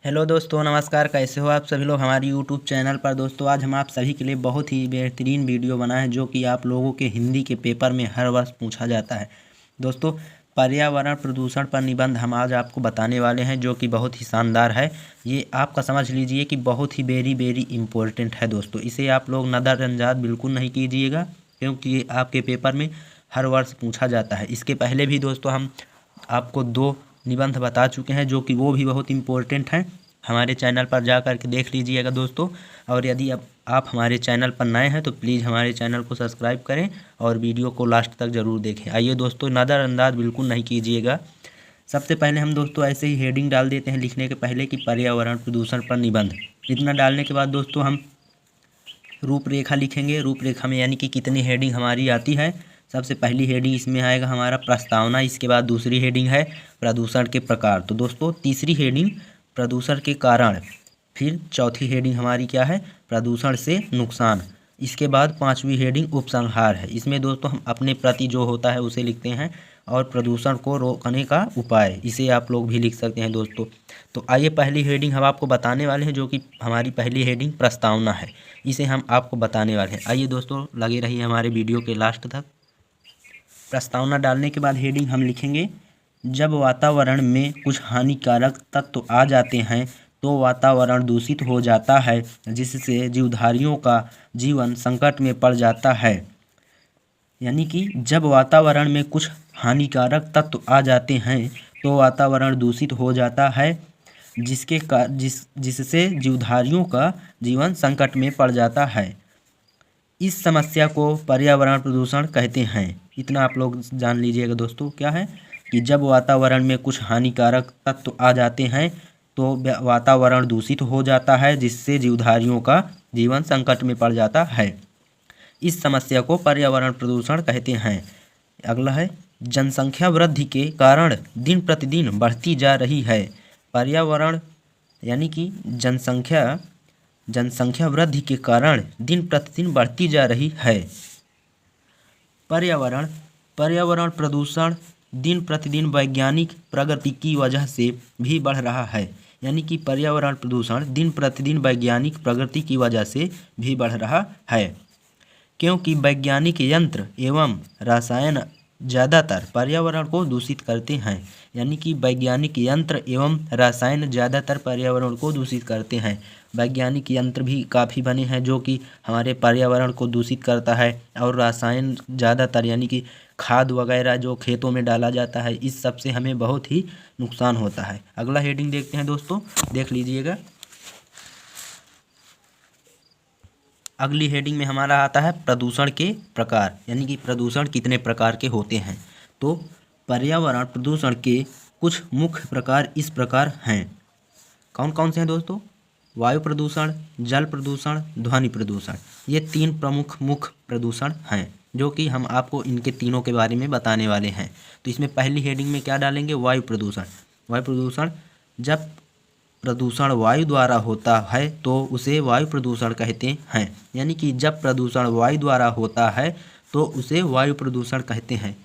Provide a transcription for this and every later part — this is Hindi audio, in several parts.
हेलो दोस्तों, नमस्कार। कैसे हो आप सभी लोग हमारे यूट्यूब चैनल पर। दोस्तों आज हम आप सभी के लिए बहुत ही बेहतरीन वीडियो बनाए हैं जो कि आप लोगों के हिंदी के पेपर में हर वर्ष पूछा जाता है। दोस्तों पर्यावरण प्रदूषण पर निबंध हम आज आपको बताने वाले हैं जो कि बहुत ही शानदार है। ये आपका समझ लीजिए कि बहुत ही वेरी इम्पोर्टेंट है दोस्तों। इसे आप लोग नज़रअंदाज बिल्कुल नहीं कीजिएगा क्योंकि ये आपके पेपर में हर वर्ष पूछा जाता है। इसके पहले भी दोस्तों हम आपको 2 निबंध बता चुके हैं जो कि वो भी बहुत इम्पोर्टेंट हैं। हमारे चैनल पर जा कर के देख लीजिएगा दोस्तों। और यदि अब आप हमारे चैनल पर नए हैं तो प्लीज़ हमारे चैनल को सब्सक्राइब करें और वीडियो को लास्ट तक ज़रूर देखें। आइए दोस्तों, नज़रअंदाज बिल्कुल नहीं कीजिएगा। सबसे पहले हम दोस्तों ऐसे ही हेडिंग डाल देते हैं लिखने के पहले कि पर्यावरण प्रदूषण पर निबंध। इतना डालने के बाद दोस्तों हम रूपरेखा लिखेंगे। रूपरेखा में यानी कि कितनी हेडिंग हमारी आती है। सबसे पहली हेडिंग इसमें आएगा हमारा प्रस्तावना। इसके बाद दूसरी हेडिंग है प्रदूषण के प्रकार। तो दोस्तों तीसरी हेडिंग प्रदूषण के कारण। फिर चौथी हेडिंग हमारी क्या है, प्रदूषण से नुकसान। इसके बाद 5वीं हेडिंग उपसंहार है। इसमें दोस्तों हम अपने प्रति जो होता है उसे लिखते हैं और प्रदूषण को रोकने का उपाय, इसे आप लोग भी लिख सकते हैं दोस्तों। तो आइए पहली हेडिंग हम आपको बताने वाले हैं जो कि हमारी पहली हेडिंग प्रस्तावना है। इसे हम आपको बताने वाले हैं। आइए दोस्तों लगे रहिए हमारे वीडियो के लास्ट तक। प्रस्तावना डालने के बाद हेडिंग हम लिखेंगे, जब वातावरण में कुछ हानिकारक तत्व आ जाते हैं तो वातावरण दूषित हो जाता है जिससे जीवधारियों का जीवन संकट में पड़ जाता है। यानी कि जब वातावरण में कुछ हानिकारक तत्व आ जाते हैं तो वातावरण दूषित हो जाता है जिससे जीवधारियों का जीवन संकट में पड़ जाता है। इस समस्या को पर्यावरण प्रदूषण कहते हैं। इतना आप लोग जान लीजिएगा दोस्तों, क्या है कि जब वातावरण में कुछ हानिकारक तत्व आ जाते हैं तो वातावरण दूषित हो जाता है जिससे जीवधारियों का जीवन संकट में पड़ जाता है। इस समस्या को पर्यावरण प्रदूषण कहते हैं। अगला है, जनसंख्या वृद्धि के कारण दिन प्रतिदिन बढ़ती जा रही है। पर्यावरण यानी कि जनसंख्या वृद्धि के कारण दिन प्रतिदिन बढ़ती जा रही है। पर्यावरण प्रदूषण दिन प्रतिदिन वैज्ञानिक प्रगति की वजह से भी बढ़ रहा है। यानी कि पर्यावरण प्रदूषण दिन प्रतिदिन वैज्ञानिक प्रगति की वजह से भी बढ़ रहा है क्योंकि वैज्ञानिक यंत्र एवं रसायन ज़्यादातर पर्यावरण को दूषित करते हैं। यानी कि वैज्ञानिक यंत्र एवं रसायन ज़्यादातर पर्यावरण को दूषित करते हैं। वैज्ञानिक यंत्र भी काफ़ी बने हैं जो कि हमारे पर्यावरण को दूषित करता है और रसायन ज़्यादातर यानी कि खाद वगैरह जो खेतों में डाला जाता है, इस सब से हमें बहुत ही नुकसान होता है। अगला हेडिंग देखते हैं दोस्तों, देख लीजिएगा। अगली हेडिंग में हमारा आता है प्रदूषण के प्रकार, यानी कि प्रदूषण कितने प्रकार के होते हैं। तो पर्यावरण प्रदूषण के कुछ मुख्य प्रकार इस प्रकार हैं। कौन कौन से हैं दोस्तों? वायु प्रदूषण, जल प्रदूषण, ध्वनि प्रदूषण। ये 3 प्रमुख मुख्य प्रदूषण हैं जो कि हम आपको इनके तीनों के बारे में बताने वाले हैं। तो इसमें पहली हेडिंग में क्या डालेंगे, वायु प्रदूषण। वायु प्रदूषण, जब प्रदूषण वायु द्वारा होता है तो उसे वायु प्रदूषण कहते हैं। यानी कि जब प्रदूषण वायु द्वारा होता है तो उसे वायु प्रदूषण कहते हैं।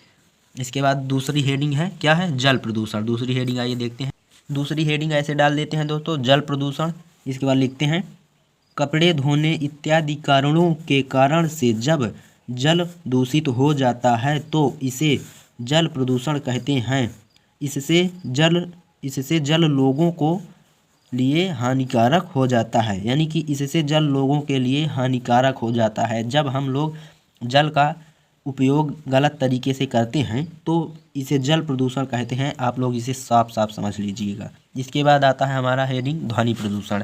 इसके बाद दूसरी हेडिंग है, क्या है, जल प्रदूषण। दूसरी हेडिंग आइए देखते हैं। दूसरी हेडिंग ऐसे डाल देते हैं दोस्तों, जल प्रदूषण। इसके बाद लिखते हैं, कपड़े धोने इत्यादि कारणों के कारण से जब जल दूषित हो जाता है तो इसे जल प्रदूषण कहते हैं। इससे जल लोगों को लिए हानिकारक हो जाता है। यानी कि इससे जल लोगों के लिए हानिकारक हो जाता है। जब हम लोग जल का उपयोग गलत तरीके से करते हैं तो इसे जल प्रदूषण कहते हैं। आप लोग इसे साफ साफ समझ लीजिएगा। इसके बाद आता है हमारा हेडिंग ध्वनि प्रदूषण।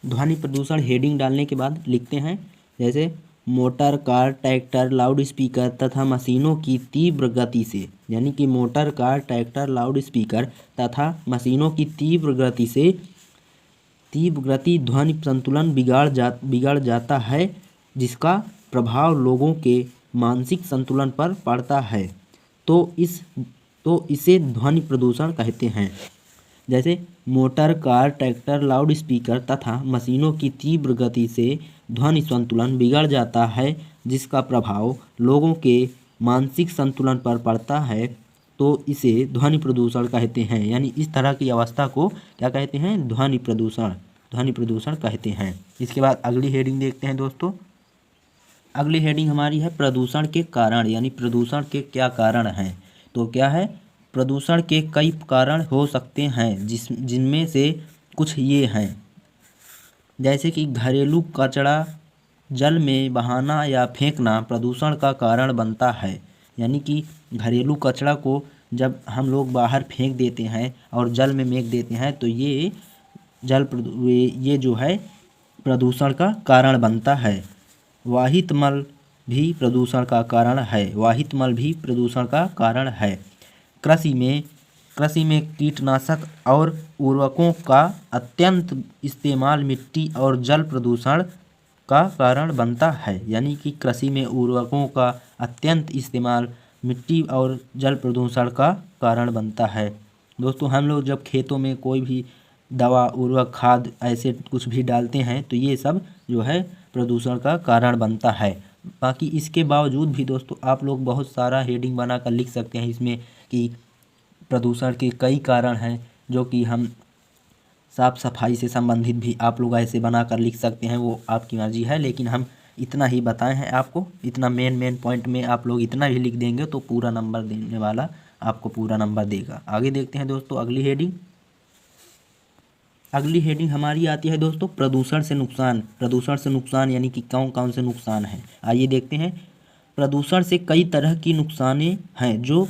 ध्वनि प्रदूषण हेडिंग डालने के बाद लिखते हैं, जैसे motor, car, tractor, loud speaker तथा मशीनों की तीव्र गति से। यानी कि motor, car, tractor, loud speaker तथा मशीनों की तीव्र गति ध्वनि संतुलन बिगड़ जाता है जिसका प्रभाव लोगों के मानसिक संतुलन पर पड़ता है। तो इसे ध्वनि प्रदूषण कहते हैं। जैसे motor, car, tractor, loud speaker तथा मशीनों की तीव्र गति से ध्वनि संतुलन बिगड़ जाता है जिसका प्रभाव लोगों के मानसिक संतुलन पर पड़ता है। तो इसे ध्वनि प्रदूषण कहते हैं। यानी इस तरह की अवस्था को क्या कहते हैं? ध्वनि प्रदूषण कहते हैं। इसके बाद अगली हेडिंग देखते हैं दोस्तों। अगली हेडिंग हमारी है प्रदूषण के कारण, यानी प्रदूषण के क्या कारण हैं। तो क्या है? प्रदूषण के कई कारण हो सकते हैं जिनमें से कुछ ये हैं, जैसे कि घरेलू कचरा जल में बहाना या फेंकना प्रदूषण का कारण बनता है। यानी कि घरेलू कचरा को जब हम लोग बाहर फेंक देते हैं और जल में फेंक देते हैं तो ये जो है प्रदूषण का कारण बनता है। वाहित मल भी प्रदूषण का कारण है। कृषि में कीटनाशक और उर्वरकों का अत्यंत इस्तेमाल मिट्टी और जल प्रदूषण का कारण बनता है। यानी कि कृषि में उर्वरकों का अत्यंत इस्तेमाल मिट्टी और जल प्रदूषण का कारण बनता है। दोस्तों, हम लोग जब खेतों में कोई भी दवा, उर्वरक, खाद ऐसे कुछ भी डालते हैं तो ये सब जो है प्रदूषण का कारण बनता है। बाकी इसके बावजूद भी दोस्तों आप लोग बहुत सारा हेडिंग बनाकर लिख सकते हैं इसमें कि प्रदूषण के कई कारण हैं, जो कि हम साफ़ सफाई से संबंधित भी आप लोग ऐसे बनाकर लिख सकते हैं, वो आपकी मर्जी है। लेकिन हम इतना ही बताए हैं आपको, इतना मेन पॉइंट में आप लोग इतना भी लिख देंगे तो पूरा नंबर देने वाला आपको पूरा नंबर देगा। आगे देखते हैं दोस्तों अगली हेडिंग। अगली हेडिंग हमारी आती है दोस्तों प्रदूषण से नुकसान यानी कि कौन कौन से नुकसान हैं। आइए देखते हैं। प्रदूषण से कई तरह की नुकसानें हैं जो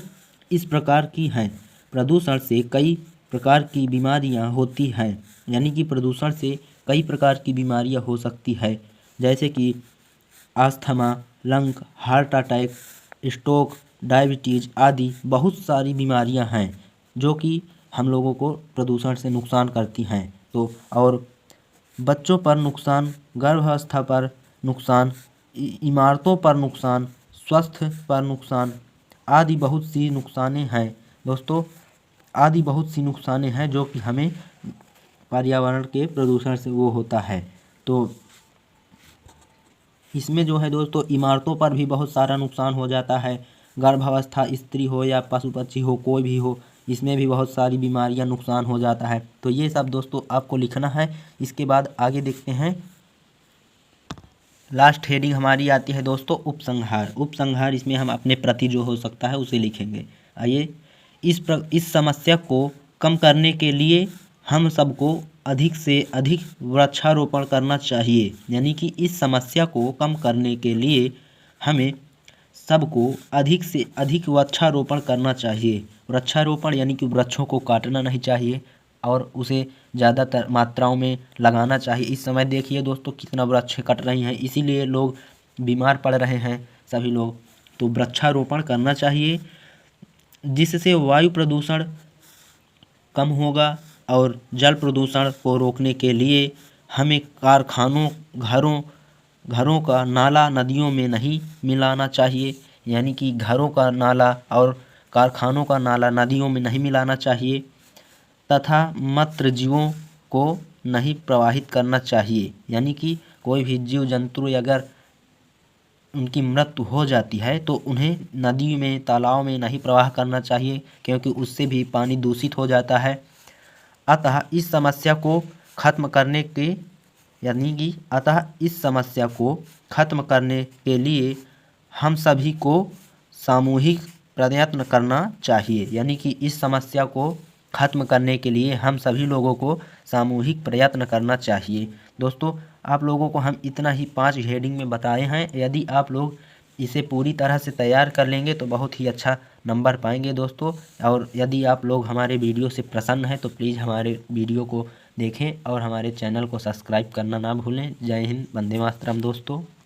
इस प्रकार की हैं। प्रदूषण से कई प्रकार की बीमारियां होती हैं। यानी कि प्रदूषण से कई प्रकार की बीमारियां हो सकती है, जैसे कि asthma, lung, heart attack, stroke, diabetes आदि बहुत सारी बीमारियां हैं जो कि हम लोगों को प्रदूषण से नुकसान करती हैं। तो और बच्चों पर नुकसान, गर्भावस्था पर नुकसान, इमारतों पर नुकसान, स्वास्थ्य पर नुकसान आदि बहुत सी नुकसानें हैं दोस्तों, जो कि हमें पर्यावरण के प्रदूषण से वो होता है। तो इसमें जो है दोस्तों इमारतों पर भी बहुत सारा नुकसान हो जाता है। गर्भावस्था स्त्री हो या पशु पक्षी हो, कोई भी हो, इसमें भी बहुत सारी बीमारियां नुकसान हो जाता है। तो ये सब दोस्तों आपको लिखना है। इसके बाद आगे देखते हैं। लास्ट हेडिंग हमारी आती है दोस्तों उपसंहार। इसमें हम अपने प्रति जो हो सकता है उसे लिखेंगे। आइए, इस समस्या को कम करने के लिए हम सबको अधिक से अधिक वृक्षारोपण करना चाहिए। यानी कि इस समस्या को कम करने के लिए हमें सबको अधिक से अधिक वृक्षारोपण करना चाहिए। वृक्षारोपण यानी कि वृक्षों को काटना नहीं चाहिए और उसे ज़्यादातर मात्राओं में लगाना चाहिए। इस समय देखिए दोस्तों कितना वृक्ष कट रही हैं, इसीलिए लोग बीमार पड़ रहे हैं सभी लोग। तो वृक्षारोपण करना चाहिए, जिससे वायु प्रदूषण कम होगा। और जल प्रदूषण को रोकने के लिए हमें कारखानों, घरों का नाला नदियों में नहीं मिलाना चाहिए। यानी कि घरों का नाला और कारखानों का नाला नदियों में नहीं मिलाना चाहिए, तथा मृत जीवों को नहीं प्रवाहित करना चाहिए। यानी कि कोई भी जीव जंतु अगर उनकी मृत्यु हो जाती है तो उन्हें नदी में, तालाब में नहीं प्रवाह करना चाहिए, क्योंकि उससे भी पानी दूषित हो जाता है। अतः इस समस्या को खत्म करने के लिए हम सभी को सामूहिक प्रयत्न करना चाहिए। यानी कि इस समस्या को खत्म करने के लिए हम सभी लोगों को सामूहिक प्रयत्न करना चाहिए। दोस्तों, आप लोगों को हम इतना ही 5 हेडिंग में बताए हैं। यदि आप लोग इसे पूरी तरह से तैयार कर लेंगे तो बहुत ही अच्छा नंबर पाएंगे दोस्तों। और यदि आप लोग हमारे वीडियो से प्रसन्न हैं तो प्लीज़ हमारे वीडियो को देखें और हमारे चैनल को सब्सक्राइब करना ना भूलें। जय हिंद, वंदे मातरम दोस्तों।